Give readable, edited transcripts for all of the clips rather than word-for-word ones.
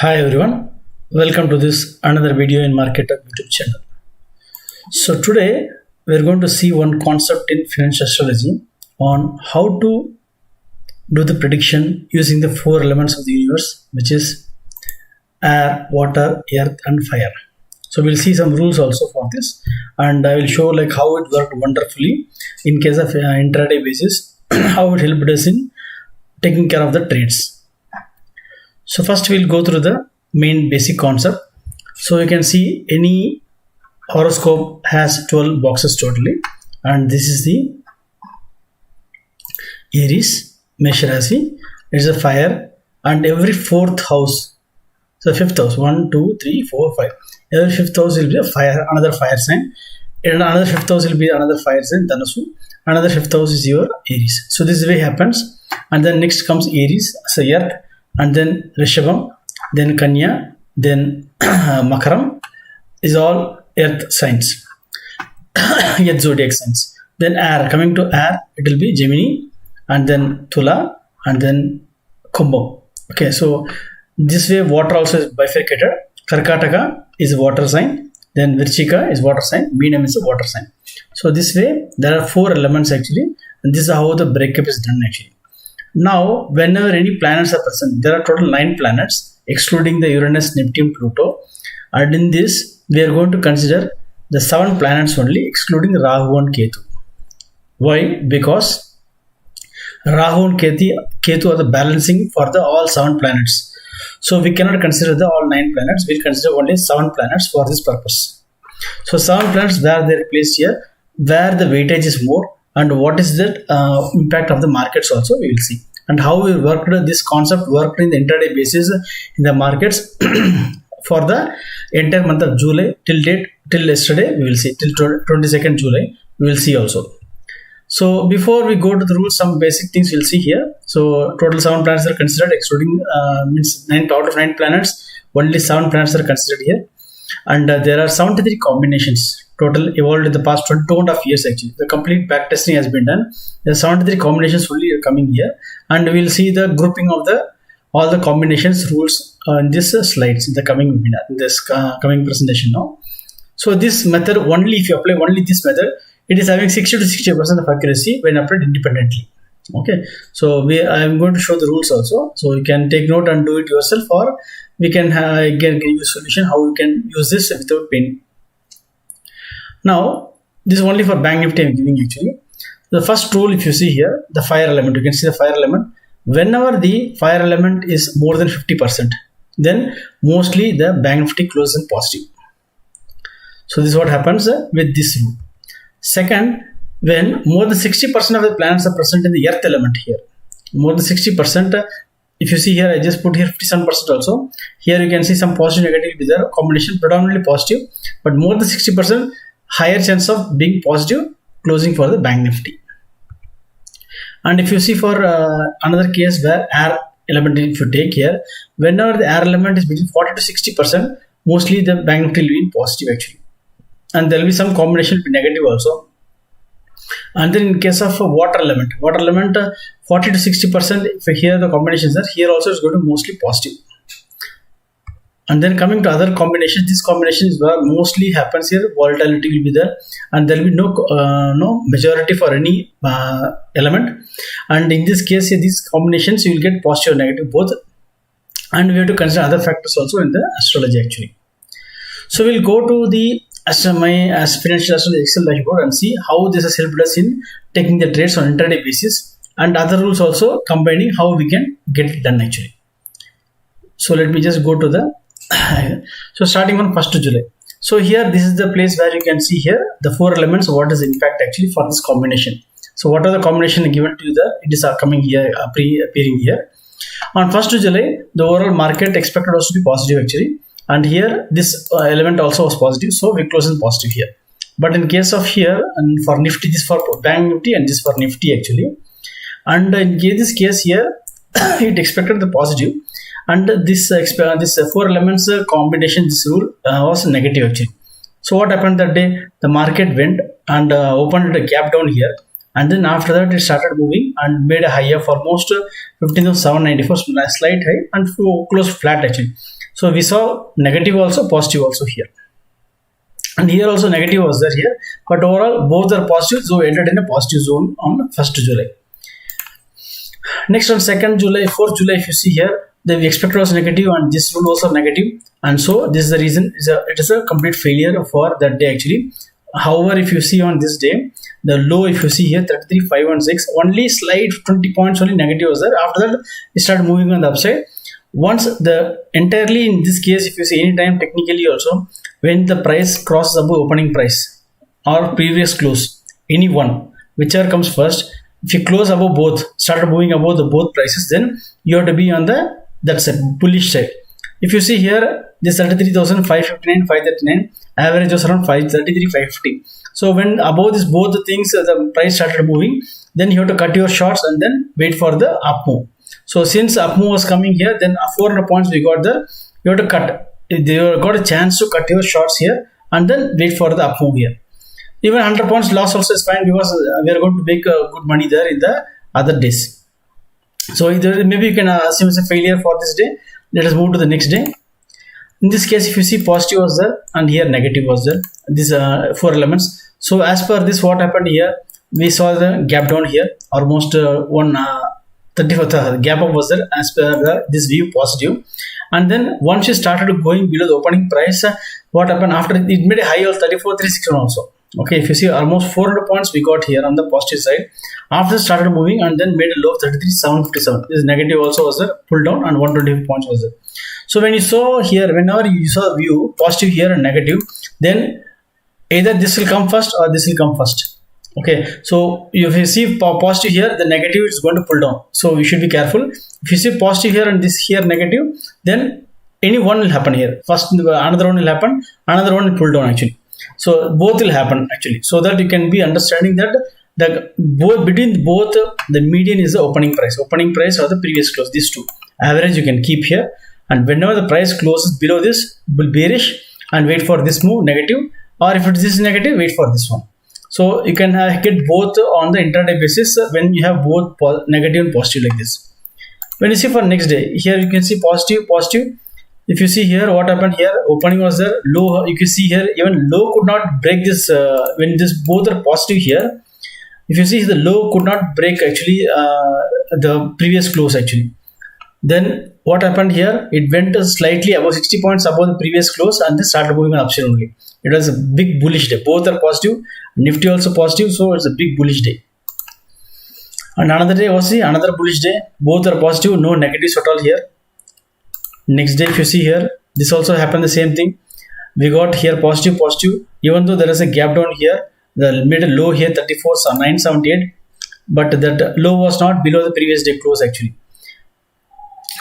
Hi everyone, welcome to this another video in Market Talk YouTube channel. So today we are going to see one concept in financial astrology on how to do the prediction using the four elements of the universe, which is air, water, earth and fire. So we'll see some rules also for this, and I will show like how it worked wonderfully in case of intraday basis, how it helped us in taking care of the trades. So first we'll go through the main basic concept. So you can see any horoscope has 12 boxes totally, and this is the Aries, Mesh Rasi, it's a fire, and every fourth house, so fifth house, 1, 2, 3, 4, 5. Every fifth house will be a fire, another fire sign, and another fifth house will be another fire sign, Dhanasu. Another fifth house is your Aries. So this way happens, and then next comes Aries, so earth, and then Rishabham, then Kanya, then Makaram is all earth signs, earth zodiac signs. Then air, coming to air, it will be Gemini, and then Tula, and then Kumbh. Okay, so this way water also is bifurcated. Karkataka is a water sign, then Virchika is water sign, Meenam is a water sign. So this way there are four elements actually, and this is how the breakup is done actually. Now, whenever any planets are present, there are total 9 planets, excluding the Uranus, Neptune, Pluto. And in this, we are going to consider the 7 planets only, excluding Rahu and Ketu. Why? Because Rahu and Ketu are the balancing for the all 7 planets. So we cannot consider the all 9 planets. We'll consider only 7 planets for this purpose. So 7 planets where they are placed here, where the weightage is more, and what is the impact of the markets also we will see, and how we worked this concept worked in the intraday basis in the markets for the entire month of July till yesterday we will see, till 22nd July we will see also. So before we go to the rules, some basic things we'll see here. So total 7 planets are considered, excluding means 9 out of 9 planets, only 7 planets are considered here, and there are 73 combinations total evolved in the past 22.5 years actually. The complete backtesting has been done. There are 73 combinations only coming here, and we will see the grouping of all the combinations rules in this slides in the coming webinar, in this coming presentation now. So this method only, if you apply only this method, it is having 60 to 60% of accuracy when applied independently. Okay, so I am going to show the rules also, so you can take note and do it yourself, or we can again give you a solution how you can use this without pain. Now, this is only for Bank Nifty I am giving actually. The first rule, if you see here, the fire element, you can see the fire element. Whenever the fire element is more than 50%, then mostly the Bank Nifty closes in positive. So this is what happens with this rule. Second, when more than 60% of the planets are present in the earth element here, more than 60%, if you see here, I just put here 57% also. Here you can see some positive negative with the combination, predominantly positive, but more than 60%, higher chance of being positive closing for the Bank Nifty. And if you see for another case where air element, if you take here, whenever the air element is between 40 to 60%, mostly the Bank Nifty will be positive actually, and there will be some combination will be negative also. And then in case of water element 40 to 60%, if here the combinations are here also is going to mostly positive. And then coming to other combinations, this combination is where mostly happens here, volatility will be there, and there will be no majority for any element. And in this case here, these combinations you will get positive or negative both, and we have to consider other factors also in the astrology actually. So we'll go to the financial astrology Excel dashboard and see how this has helped us in taking the trades on intraday basis, and other rules also combining how we can get it done actually. So let me just go to the so starting on 1st July. So here this is the place where you can see here the 4 elements, what is the impact actually for this combination. So what are the combination given to you there? It is coming here, appearing here. On 1st July, the overall market expected was to be positive actually, and here this element also was positive, so we close in positive here. But in case of here, and for Nifty, this for Bank Nifty and this for Nifty actually, and in this case here it expected the positive, and this 4 elements combination, this rule was negative actually. So what happened that day? The market went and opened a gap down here, and then after that it started moving and made a high of almost 15,794, slight high, and closed flat actually. So we saw negative also, positive also here. And here also negative was there here, but overall both are positive, so entered in a positive zone on 1st July. Next on 2nd July, 4th July, if you see here, the expected was negative and this rule was also negative, and so this is the reason it is a complete failure for that day actually. However, if you see on this day, the low, if you see here 33,516, only slight 20 points only negative was there. After that, it started moving on the upside. Once the entirely in this case, if you see any time technically also, when the price crosses above opening price or previous close, any one, whichever comes first, if you close above both, started moving above the both prices, then you have to be on the that's a bullish side. If you see here, this 33,559, 539, average was around 533, 550. So when above this both the things, the price started moving, then you have to cut your shorts and then wait for the up move. So since up move was coming here, then 400 points we got there. You have to cut. You got a chance to cut your shorts here and then wait for the up move here. Even 100 points loss also is fine because we are going to make good money there in the other days. So maybe you can assume it's a failure for this day. Let us move to the next day. In this case, if you see positive was there and here negative was there. These 4 elements. So as per this, what happened here? We saw the gap down here, almost 134th gap up was there as per this view positive. And then once you started going below the opening price, what happened after it made a high of 34,361 also. Okay, if you see almost 400 points we got here on the positive side. After started moving and then made a low of 33,757. This negative also was there, pull down, and 120 points was there. So when you saw here, whenever you saw view positive here and negative, then either this will come first or this will come first. Okay, so if you see positive here, the negative is going to pull down. So you should be careful. If you see positive here and this here negative, then any one will happen here. First, another one will happen, another one will pull down actually. So both will happen actually, so that you can be understanding that the between both the median is the opening price or the previous close. These two average you can keep here, and whenever the price closes below this, will bearish and wait for this move negative, or if it is negative, wait for this one. So you can get both on the intraday basis when you have both negative and positive like this. When you see for next day, here you can see positive. If you see here, what happened here, opening was there, low, you can see here, even low could not break this, when this both are positive here, if you see the low could not break actually the previous close actually. Then what happened here, it went slightly above 60 points above the previous close and then started moving on upside only. It was a big bullish day, both are positive, Nifty also positive, so it's a big bullish day. And another day was another bullish day, both are positive, no negatives at all here. Next day, if you see here, this also happened the same thing. We got here positive, even though there is a gap down here, the made a low here 34,978, but that low was not below the previous day close actually.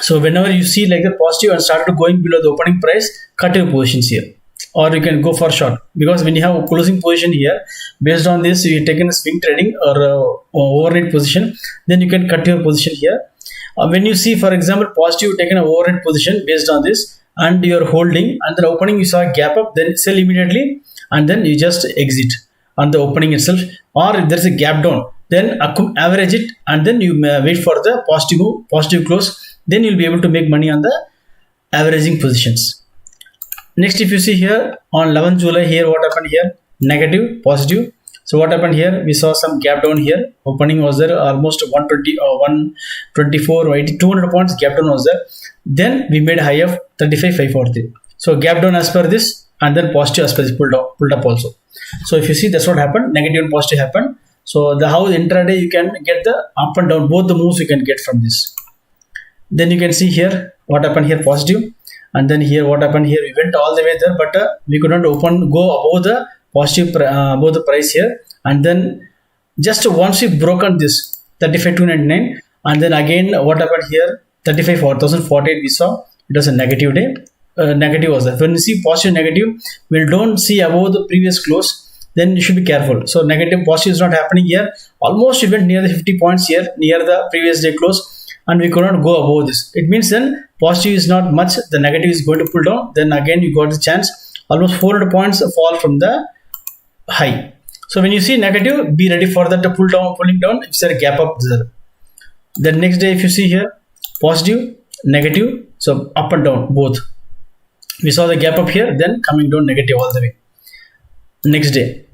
So whenever you see like the positive and started going below the opening price, cut your positions here, or you can go for short, because when you have a closing position here, based on this you taken a swing trading or overnight position, then you can cut your position here. When you see, for example, positive, you taken an overhead position based on this and you're holding, and the opening you saw a gap up, then sell immediately and then you just exit on the opening itself. Or if there's a gap down, then average it and then you wait for the positive close, then you'll be able to make money on the averaging positions. Next, if you see here on 11th July here, what happened here, negative, positive. So what happened here, we saw some gap down here, opening was there almost 120 or 124 or 200 points gap down was there. Then we made a high of 35,543. So gap down as per this and then positive as per this pulled up also. So if you see, that's what happened, negative and positive happened. So how the intraday you can get the up and down, both the moves you can get from this. Then you can see here what happened here, positive, and then here what happened here, we went all the way there, but we could not go above the positive above the price here, and then just once we broken this 35,299, and then again what happened here, 35,448 we saw, it was a negative day. Negative was that when you see positive negative, we don't see above the previous close, then you should be careful. So negative positive is not happening here, almost we went near the 50 points here near the previous day close, and we could not go above this. It means then positive is not much, the negative is going to pull down, then again you got the chance, almost 400 points fall from the high. So when you see negative, be ready for that pulling down if there a gap up there. Then next day if you see here, positive, negative, so up and down both. We saw the gap up here, then coming down negative all the way. Next day,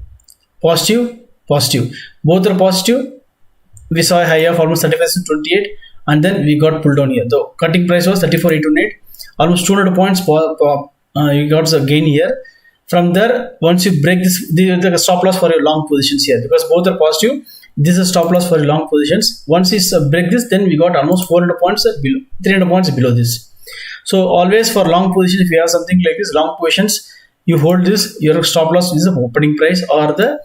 positive, positive. Both are positive. We saw a high of almost 35.28, and then we got pulled down here. The cutting price was 34.818, almost 200 points. You got the gain here. From there, once you break this, the stop loss for your long positions here, because both are positive. This is a stop loss for your long positions. Once you break this, then we got almost 400 points below, 300 points below this. So always for long position, if you have something like this, long positions, you hold this, your stop loss is the opening price or the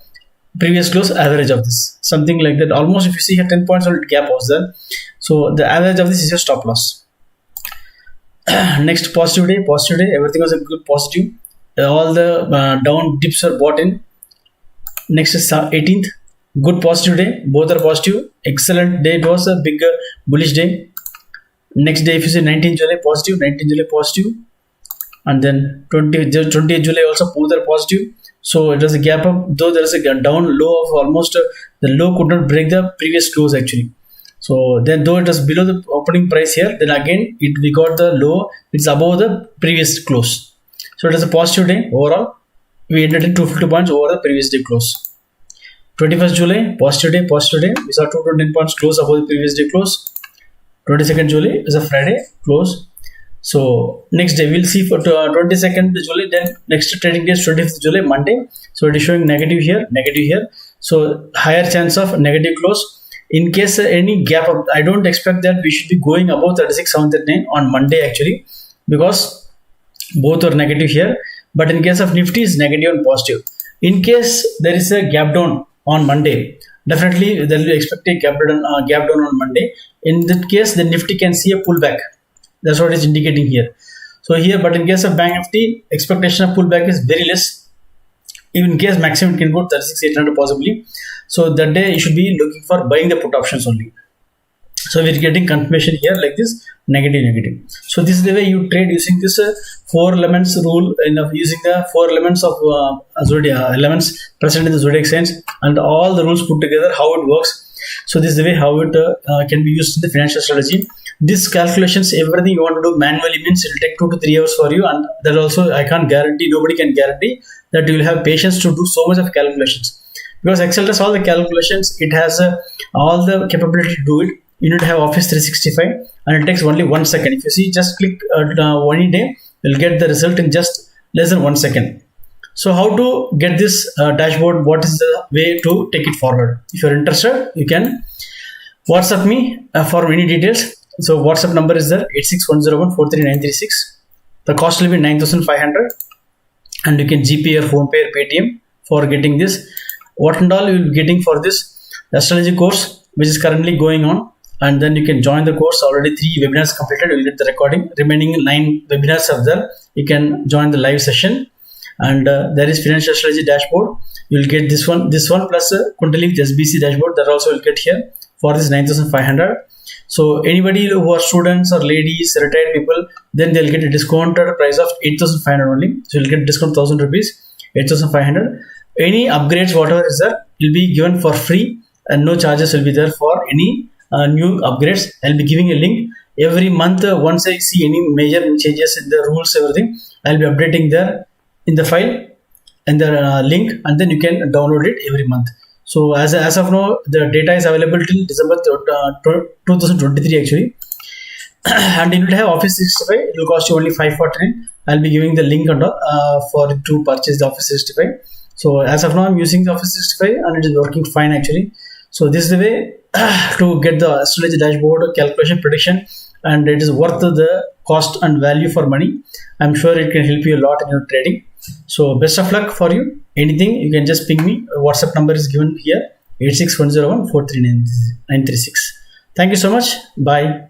previous close average of this, something like that. Almost if you see here 10 points gap was there, so the average of this is your stop loss. Next, positive day, everything was a good positive. All the down dips are bought in. Next is 18th, good positive day, both are positive, excellent day. It was a big bullish day. Next day, if you see 19th July positive, and then 20th July also both are positive. So it was a gap up, though there is a down low of almost the low could not break the previous close actually. So then though it was below the opening price here, then again we got the low, it's above the previous close. So it is a positive day overall. We ended in 250 points over the previous day close. 21st July, positive day. We saw 210 points close above the previous day close. 22nd July is a Friday close. So next day we'll see for 22nd July, then next trading day is 25th July, Monday. So it is showing negative here. So higher chance of negative close. In case any gap up, I don't expect that we should be going above 36,739 on Monday actually, because both are negative here. But in case of Nifty is negative and positive. In case there is a gap down on Monday, definitely there will be expected gap down on Monday. In that case, the Nifty can see a pullback. That's what it's indicating here. So here, but in case of Bank Nifty, expectation of pullback is very less. Even in case maximum can go 36,800 possibly. So that day you should be looking for buying the put options only. So we're getting confirmation here like this, negative. So this is the way you trade using this 4 elements rule, using the 4 elements of Zodiac, elements present in the Zodiac signs, and all the rules put together, how it works. So this is the way how it can be used in the financial strategy. These calculations, everything you want to do manually means it will take 2 to 3 hours for you, and that also I can't guarantee, nobody can guarantee that you will have patience to do so much of calculations, because Excel does all the calculations. It has all the capability to do it. You need to have Office 365, and it takes only 1 second. If you see, just click one day, you'll get the result in just less than 1 second. So how to get this dashboard? What is the way to take it forward? If you're interested, you can WhatsApp me for any details. So WhatsApp number is there, 86101-43936. The cost will be 9,500, and you can GPay or PhonePe or Paytm for getting this. What and all you will be getting for this astrology course, which is currently going on, and then you can join the course. Already 3 webinars completed. You will get the recording. Remaining 9 webinars are there. You can join the live session, and there is financial strategy dashboard. You will get this one plus Kundalini SBC dashboard. That also will get here for this 9,500. So anybody who are students or ladies, retired people, then they'll get a discounted price of 8,500 only. So you'll get discount 1,000 rupees, 8,500. Any upgrades, whatever is there, will be given for free, and no charges will be there for any new upgrades. I'll be giving a link every month. Once I see any major changes in the rules, everything, I'll be updating there in the file and the link, and then you can download it every month. So as of now, the data is available till December 2023 actually. And you will have Office 365. It will cost you only 549. I'll be giving the link and for to purchase the Office 365. So as of now, I'm using the Office 365 and it is working fine actually. So this is the way to get the astrology dashboard, calculation, prediction, and it is worth the cost and value for money. I'm sure it can help you a lot in your trading. So best of luck for you. Anything, you can just ping me. WhatsApp number is given here, 86101-43936. Thank you so much. Bye.